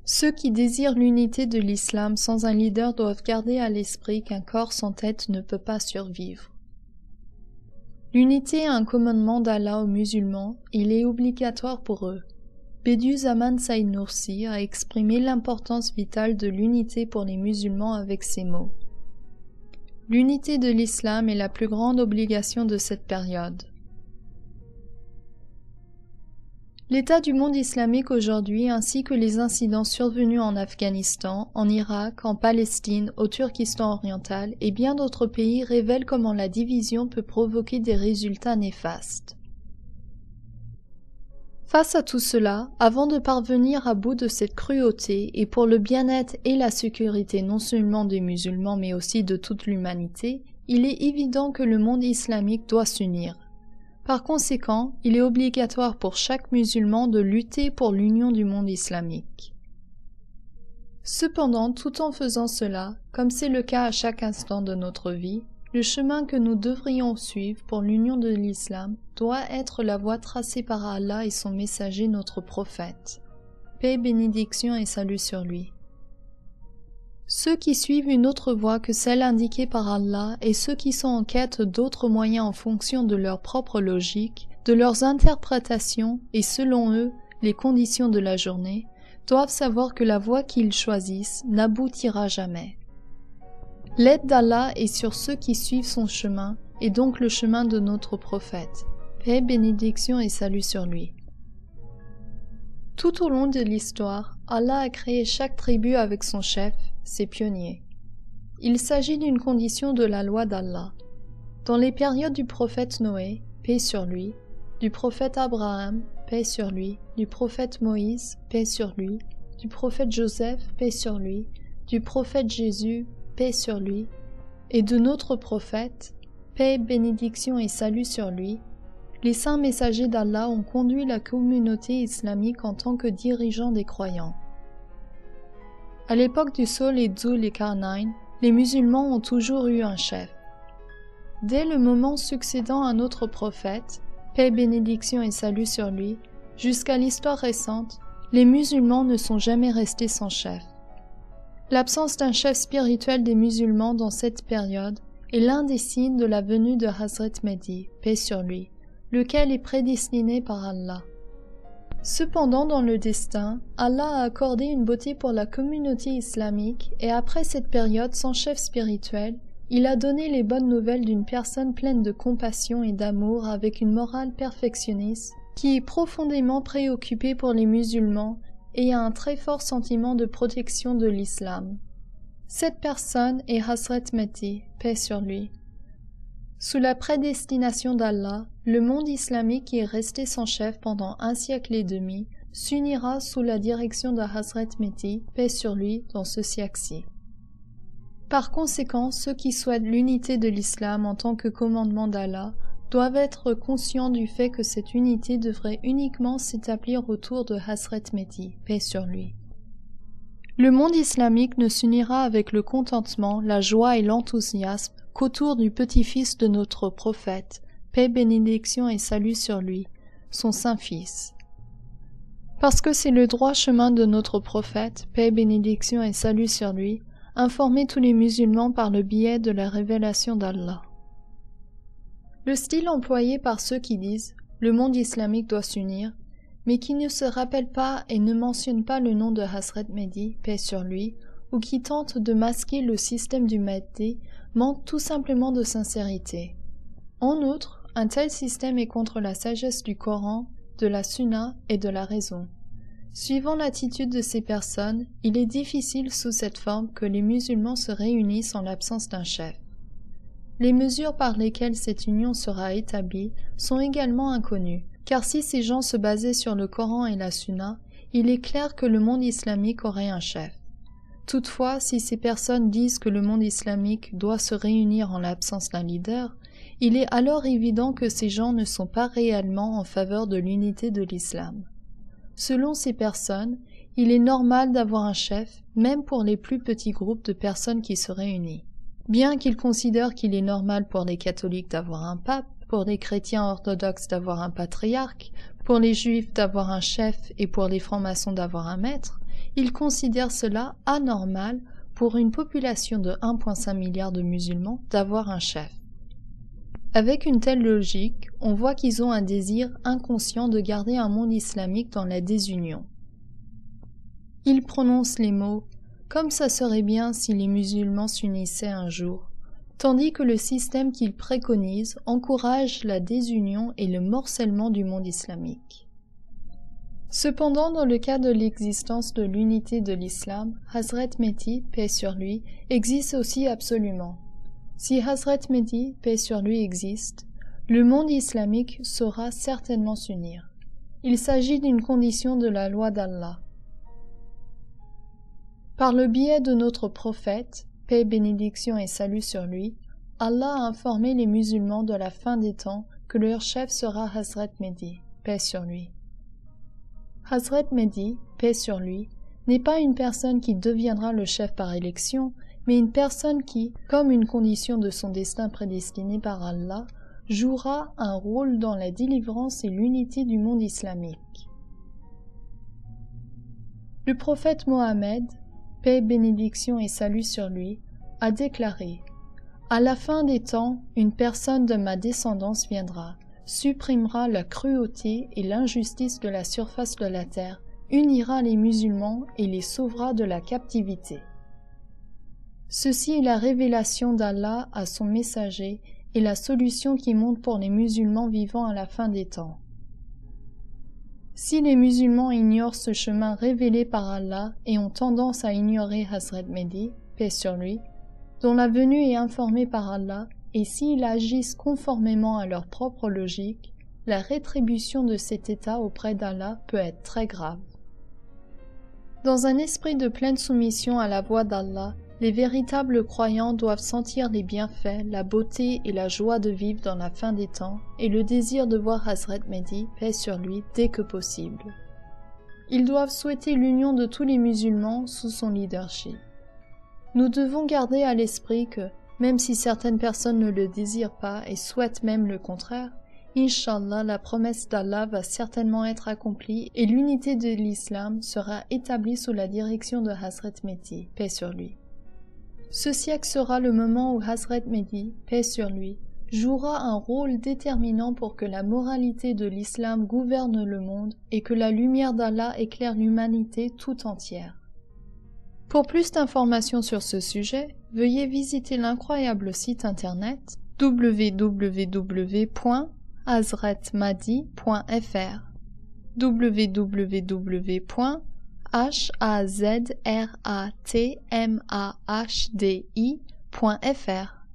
Ceux qui désirent l'unité de l'islam sans un leader doivent garder à l'esprit qu'un corps sans tête ne peut pas survivre. L'unité est un commandement d'Allah aux musulmans, il est obligatoire pour eux. Bediüzzaman Said Nursi a exprimé l'importance vitale de l'unité pour les musulmans avec ces mots. L'unité de l'islam est la plus grande obligation de cette période. L'état du monde islamique aujourd'hui ainsi que les incidents survenus en Afghanistan, en Irak, en Palestine, au Turkestan oriental et bien d'autres pays révèlent comment la division peut provoquer des résultats néfastes. Face à tout cela, avant de parvenir à bout de cette cruauté et pour le bien-être et la sécurité non seulement des musulmans mais aussi de toute l'humanité, il est évident que le monde islamique doit s'unir. Par conséquent, il est obligatoire pour chaque musulman de lutter pour l'union du monde islamique. Cependant, tout en faisant cela, comme c'est le cas à chaque instant de notre vie, le chemin que nous devrions suivre pour l'union de l'islam doit être la voie tracée par Allah et son messager notre prophète. Paix, bénédiction et salut sur lui. Ceux qui suivent une autre voie que celle indiquée par Allah et ceux qui sont en quête d'autres moyens en fonction de leur propre logique, de leurs interprétations et selon eux, les conditions de la journée, doivent savoir que la voie qu'ils choisissent n'aboutira jamais. L'aide d'Allah est sur ceux qui suivent son chemin et donc le chemin de notre prophète. Paix, bénédiction et salut sur lui. Tout au long de l'histoire, Allah a créé chaque tribu avec son chef, ses pionniers. Il s'agit d'une condition de la loi d'Allah. Dans les périodes du prophète Noé, paix sur lui, du prophète Abraham, paix sur lui, du prophète Moïse, paix sur lui, du prophète Joseph, paix sur lui, du prophète Jésus, paix sur lui, et de notre prophète, paix, bénédiction et salut sur lui, les saints messagers d'Allah ont conduit la communauté islamique en tant que dirigeants des croyants. À l'époque du Saul et Dzul et Karnayn, les musulmans ont toujours eu un chef. Dès le moment succédant à notre prophète, paix, bénédiction et salut sur lui, jusqu'à l'histoire récente, les musulmans ne sont jamais restés sans chef. L'absence d'un chef spirituel des musulmans dans cette période est l'un des signes de la venue de Hazrat Mehdi, paix sur lui, lequel est prédestiné par Allah. Cependant, dans le destin, Allah a accordé une beauté pour la communauté islamique et après cette période sans chef spirituel, il a donné les bonnes nouvelles d'une personne pleine de compassion et d'amour avec une morale perfectionniste qui est profondément préoccupée pour les musulmans et a un très fort sentiment de protection de l'islam. Cette personne est Hazrat Mehdi, paix sur lui. Sous la prédestination d'Allah, le monde islamique qui est resté sans chef pendant 1 siècle et demi s'unira sous la direction de Hazrat Mehdi, paix sur lui, dans ce siècle-ci. Par conséquent, ceux qui souhaitent l'unité de l'islam en tant que commandement d'Allah doivent être conscients du fait que cette unité devrait uniquement s'établir autour de Hazrat Mehdi, paix sur lui. Le monde islamique ne s'unira avec le contentement, la joie et l'enthousiasme qu'autour du petit-fils de notre prophète, paix, bénédiction et salut sur lui, son saint-fils. Parce que c'est le droit chemin de notre prophète, paix, bénédiction et salut sur lui, informer tous les musulmans par le biais de la révélation d'Allah. Le style employé par ceux qui disent « le monde islamique doit s'unir », mais qui ne se rappellent pas et ne mentionnent pas le nom de Hazrat Mehdi, paix sur lui, ou qui tentent de masquer le système du Mahdi, manque tout simplement de sincérité. En outre, un tel système est contre la sagesse du Coran, de la Sunna et de la raison. Suivant l'attitude de ces personnes, il est difficile sous cette forme que les musulmans se réunissent en l'absence d'un chef. Les mesures par lesquelles cette union sera établie sont également inconnues, car si ces gens se basaient sur le Coran et la Sunna, il est clair que le monde islamique aurait un chef. Toutefois, si ces personnes disent que le monde islamique doit se réunir en l'absence d'un leader, il est alors évident que ces gens ne sont pas réellement en faveur de l'unité de l'islam. Selon ces personnes, il est normal d'avoir un chef, même pour les plus petits groupes de personnes qui se réunissent. Bien qu'ils considèrent qu'il est normal pour les catholiques d'avoir un pape, pour les chrétiens orthodoxes d'avoir un patriarche, pour les juifs d'avoir un chef et pour les francs-maçons d'avoir un maître, il considère cela anormal pour une population de 1,5 milliard de musulmans d'avoir un chef. Avec une telle logique, on voit qu'ils ont un désir inconscient de garder un monde islamique dans la désunion. Ils prononcent les mots « comme ça serait bien si les musulmans s'unissaient un jour », tandis que le système qu'ils préconisent encourage la désunion et le morcellement du monde islamique. Cependant, dans le cas de l'existence de l'unité de l'islam, Hazrat Mehdi, paix sur lui, existe aussi absolument. Si Hazrat Mehdi, paix sur lui, existe, le monde islamique saura certainement s'unir. Il s'agit d'une condition de la loi d'Allah. Par le biais de notre prophète, paix, bénédiction et salut sur lui, Allah a informé les musulmans de la fin des temps que leur chef sera Hazrat Mehdi, paix sur lui. Hazrat Mehdi, paix sur lui, n'est pas une personne qui deviendra le chef par élection, mais une personne qui, comme une condition de son destin prédestiné par Allah, jouera un rôle dans la délivrance et l'unité du monde islamique. Le prophète Mohammed, paix, bénédiction et salut sur lui, a déclaré « À la fin des temps, une personne de ma descendance viendra, supprimera la cruauté et l'injustice de la surface de la terre, unira les musulmans et les sauvera de la captivité. » Ceci est la révélation d'Allah à son messager et la solution qui monte pour les musulmans vivant à la fin des temps. Si les musulmans ignorent ce chemin révélé par Allah et ont tendance à ignorer Hazrat Mehdi, paix sur lui, dont la venue est informée par Allah, et s'ils agissent conformément à leur propre logique, la rétribution de cet état auprès d'Allah peut être très grave. Dans un esprit de pleine soumission à la voix d'Allah, les véritables croyants doivent sentir les bienfaits, la beauté et la joie de vivre dans la fin des temps et le désir de voir Hazrat Mehdi, paix sur lui, dès que possible. Ils doivent souhaiter l'union de tous les musulmans sous son leadership. Nous devons garder à l'esprit que, même si certaines personnes ne le désirent pas et souhaitent même le contraire, Inch'Allah, la promesse d'Allah va certainement être accomplie et l'unité de l'islam sera établie sous la direction de Hazrat Mehdi, paix sur lui. Ce siècle sera le moment où Hazrat Mehdi, paix sur lui, jouera un rôle déterminant pour que la moralité de l'islam gouverne le monde et que la lumière d'Allah éclaire l'humanité tout entière. Pour plus d'informations sur ce sujet, veuillez visiter l'incroyable site internet www.hazratmahdi.fr www.hazratmahdi.fr